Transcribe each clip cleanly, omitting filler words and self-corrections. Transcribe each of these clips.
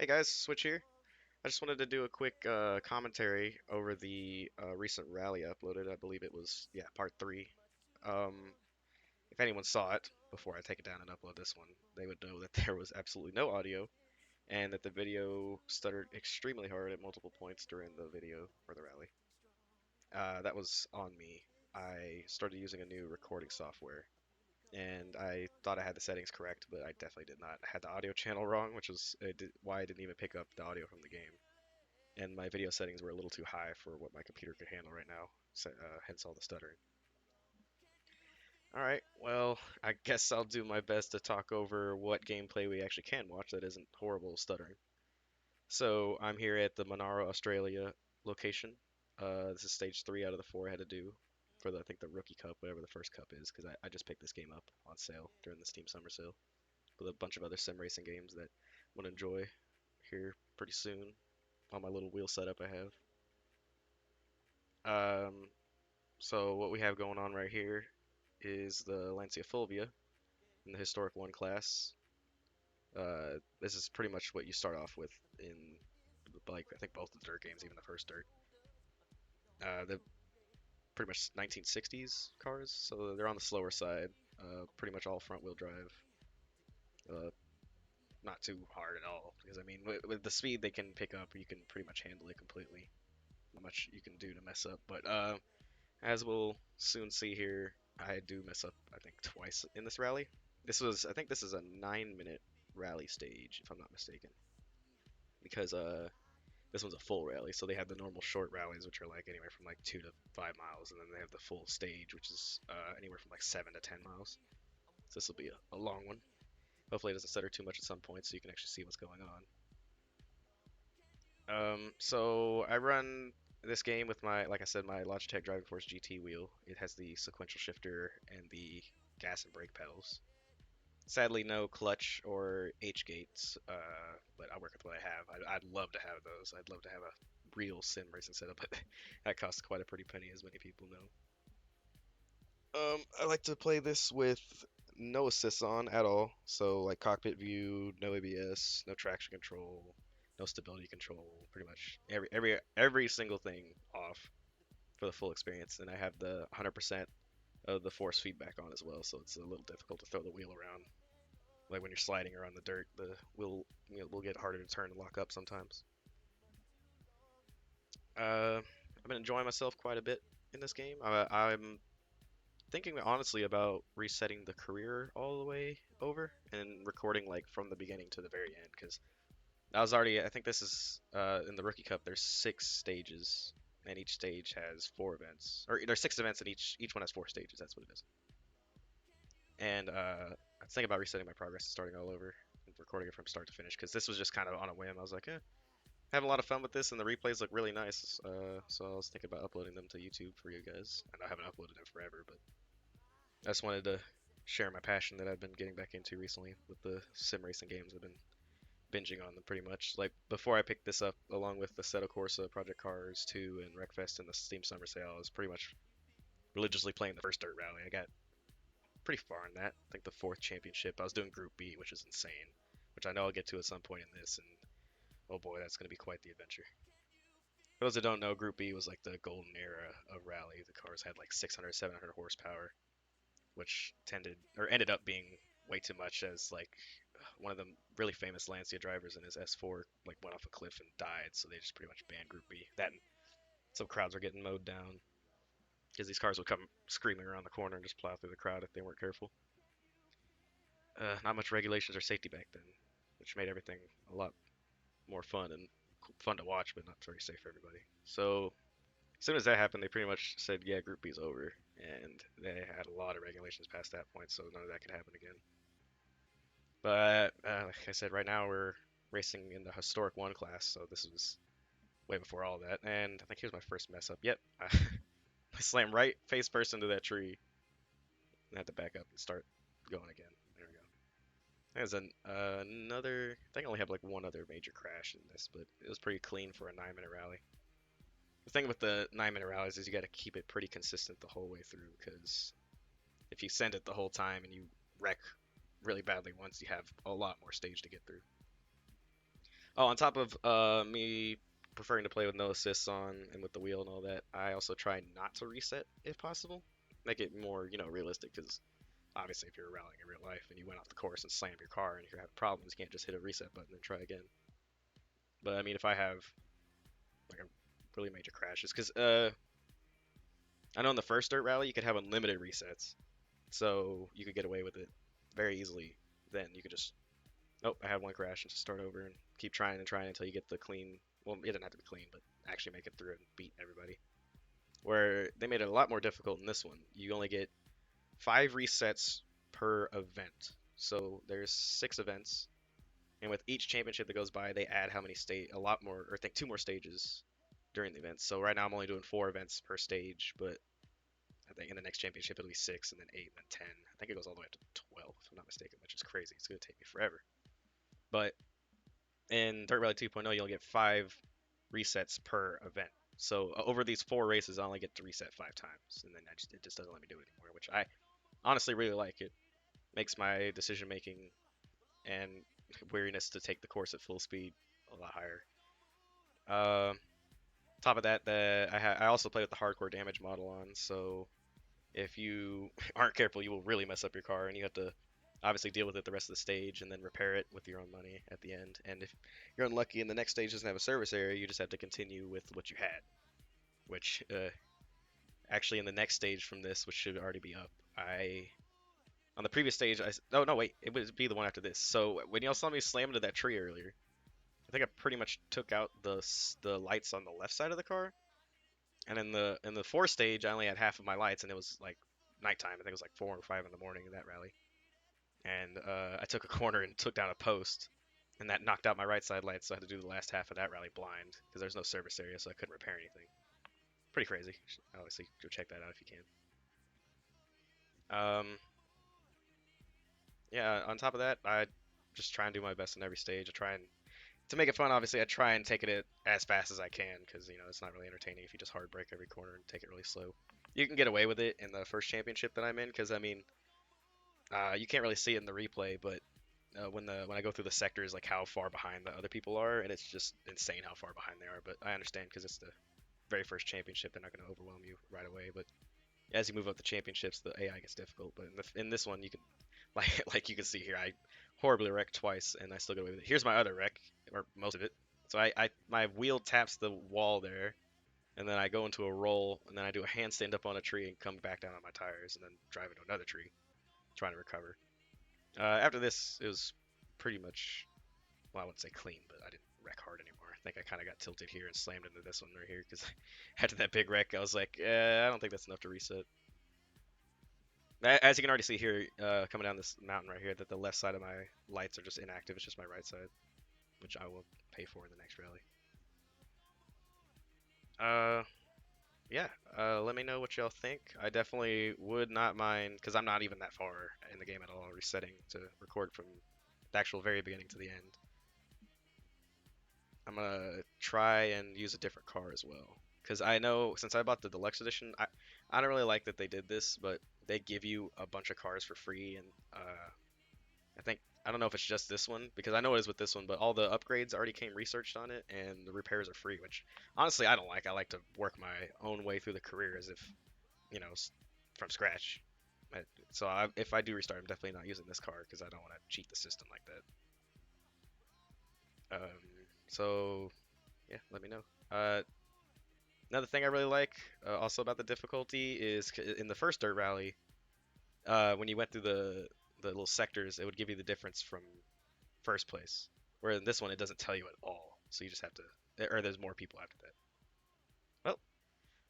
Hey guys, Switch here. I just wanted to do a quick commentary over the recent rally I uploaded. I believe it was, yeah, part three. Um, if anyone saw it before I take it down and upload this one, they would know that there was absolutely no audio and that the video stuttered extremely hard at multiple points during the video or the rally. That was on me. I started using a new recording software and I thought I had the settings correct, but I definitely did not. I had the audio channel wrong, which was why I didn't even pick up the audio from the game. And my video settings were a little too high for what my computer could handle right now, so, hence all the stuttering. All right, well, I guess I'll do my best to talk over what gameplay we actually can watch that isn't horrible stuttering. So I'm here at the Monaro, Australia location. This is stage three out of the four I had to do for I think the rookie cup, whatever the first cup is, because I just picked this game up on sale during the Steam Summer Sale with a bunch of other sim racing games that I'm gonna enjoy here pretty soon on my little wheel setup I have. So what we have going on right here is the Lancia Fulvia in the Historic 1 class. This is pretty much what you start off with in, like, I think both the dirt games, even the first dirt. They're pretty much 1960s cars, so they're on the slower side. Pretty much all front wheel drive. Uh, Not too hard at all, because I mean, with the speed they can pick up, you can pretty much handle it completely. Not much you can do to mess up, but as we'll soon see here, I do mess up, I think, twice in this rally. I think this is a 9 minute rally stage, if I'm not mistaken, because this one's a full rally. So they have the normal short rallies, which are like anywhere from like 2 to 5 miles, and then they have the full stage, which is anywhere from like 7 to 10 miles. So this will be a long one. Hopefully, it doesn't stutter too much at some point, so you can actually see what's going on. So I run this game with my, like I said, my Logitech Driving Force GT wheel. It has the sequential shifter and the gas and brake pedals. Sadly, no clutch or H gates, but I work with what I have. I'd love to have those. I'd love to have a real sim racing setup, but that costs quite a pretty penny, as many people know. I like to play this with no assists on at all. So like cockpit view, no ABS, no traction control, no stability control. Pretty much every single thing off for the full experience. And I have the 100% of the force feedback on as well, so it's a little difficult to throw the wheel around. Like when you're sliding around the dirt, the wheel will get harder to turn and lock up sometimes. I've been enjoying myself quite a bit in this game. I'm thinking honestly about resetting the career all the way over and recording like from the beginning to the very end because I was already. I think this is in the rookie cup. There's 6 stages, and each stage has 4 events, or there's 6 events, and each one has 4 stages. That's what it is. And I was thinking about resetting my progress and starting all over and recording it from start to finish because this was just kind of on a whim. I was like, having a lot of fun with this, and the replays look really nice. So I was thinking about uploading them to YouTube for you guys. And I haven't uploaded them forever, but I just wanted to share my passion that I've been getting back into recently with the sim racing games. I've been binging on them pretty much. Like before I picked this up, along with the Assetto Corsa, Project Cars 2, and Wreckfest and the Steam Summer Sale, I was pretty much religiously playing the first dirt rally. I got pretty far in that. I think the fourth championship. I was doing Group B, which is insane, which I know I'll get to at some point in this. And oh boy, that's going to be quite the adventure. For those that don't know, Group B was like the golden era of rally. The cars had like 600, 700 horsepower, which tended or ended up being way too much as like one of the really famous Lancia drivers in his S4 like went off a cliff and died, so they just pretty much banned Group B. That and some crowds were getting mowed down because these cars would come screaming around the corner and just plow through the crowd if they weren't careful. Not much regulations or safety back then, which made everything a lot more fun and fun to watch, but not very safe for everybody. So as soon as that happened, they pretty much said, "Yeah, Group B's over," and they had a lot of regulations past that point, so none of that could happen again. But like I said, right now we're racing in the Historic 1 class, so this was way before all that. And I think here's my first mess up. Yep, I slammed right face first into that tree and had to back up and start going again. There we go. There's another. I think I only have like one other major crash in this, but it was pretty clean for a 9 minute rally. The thing with the 9 minute rallies is you got to keep it pretty consistent the whole way through because if you send it the whole time and you wreck really badly once, you have a lot more stage to get through. Oh, on top of me preferring to play with no assists on and with the wheel and all that, I also try not to reset if possible. Make it more, realistic because obviously if you're rallying in real life and you went off the course and slammed your car and you're having problems, you can't just hit a reset button and try again. But I mean, if I have like a really major crashes, because I know in the first dirt rally you could have unlimited resets, so you could get away with it very easily. Then you could just, oh, I had one crash and just start over and keep trying and trying until you get the clean. Well, it didn't have to be clean, but actually make it through and beat everybody. Where they made it a lot more difficult in this one. You only get 5 resets per event. So there's 6 events, and with each championship that goes by, they add how many state a lot more, or I think 2 more stages during the events. So right now I'm only doing 4 events per stage, but I think in the next championship it'll be 6, and then 8, and then 10. I think it goes all the way up to 12, if I'm not mistaken, which is crazy. It's gonna take me forever. But in Dirt Rally 2.0, you'll get 5 resets per event. So over these 4 races, I only get to reset 5 times, and then it just doesn't let me do it anymore, which I honestly really like. It makes my decision making and weariness to take the course at full speed a lot higher. Uh, Top of that, I also play with the hardcore damage model on, so if you aren't careful, you will really mess up your car, and you have to obviously deal with it the rest of the stage and then repair it with your own money at the end. And if you're unlucky and the next stage doesn't have a service area, you just have to continue with what you had. Which actually in the next stage from this, which should already be up, I on the previous stage, oh no wait, it would be the one after this. So when y'all saw me slam into that tree earlier, I think I pretty much took out the lights on the left side of the car. And in the fourth stage, I only had half of my lights, and it was like nighttime. I think it was like 4 or 5 in the morning in that rally. And I took a corner and took down a post, and that knocked out my right side lights. So I had to do the last half of that rally blind because there's no service area, so I couldn't repair anything. Pretty crazy. Obviously, go check that out if you can. Yeah. On top of that, I just try and do my best in every stage. I try and to make it fun. Obviously, I try and take it as fast as I can because it's not really entertaining if you just hard brake every corner and take it really slow. You can get away with it in the first championship that I'm in because I mean, you can't really see it in the replay, but when I go through the sectors, like how far behind the other people are, and it's just insane how far behind they are. But I understand because it's the very first championship, they're not going to overwhelm you right away. But as you move up the championships, the AI gets difficult. But in this one, you can like you can see here, I horribly wrecked twice, and I still get away with it. Here's my other wreck, or most of it. So I my wheel taps the wall there, and then I go into a roll, and then I do a handstand up on a tree and come back down on my tires, and then drive into another tree, trying to recover. After this, it was pretty much, well, I wouldn't say clean, but I didn't wreck hard anymore. I think I kind of got tilted here and slammed into this one right here because after that big wreck, I was like, I don't think that's enough to reset. As you can already see here, coming down this mountain right here, that the left side of my lights are just inactive. It's just my right side, which I will pay for in the next rally. Uh, yeah. Let me know what y'all think. I definitely would not mind, because I'm not even that far in the game at all, resetting to record from the actual very beginning to the end. I'm gonna try and use a different car as well. Because I know since I bought the deluxe edition, I don't really like that they did this, but they give you a bunch of cars for free, and I think I don't know if it's just this one because I know it is with this one, but all the upgrades already came researched on it, and the repairs are free, which honestly I don't like. I like to work my own way through the career as if you know from scratch. So if I do restart, I'm definitely not using this car because I don't want to cheat the system like that. So yeah, let me know. Another thing I really like also about the difficulty is in the first dirt rally, when you went through the little sectors, it would give you the difference from first place. Where in this one, it doesn't tell you at all. So you just have to, or there's more people after that. Well,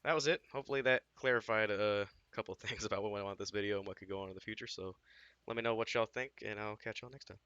that was it. Hopefully that clarified a couple of things about what went on with this video and what could go on in the future. So let me know what y'all think, and I'll catch y'all next time.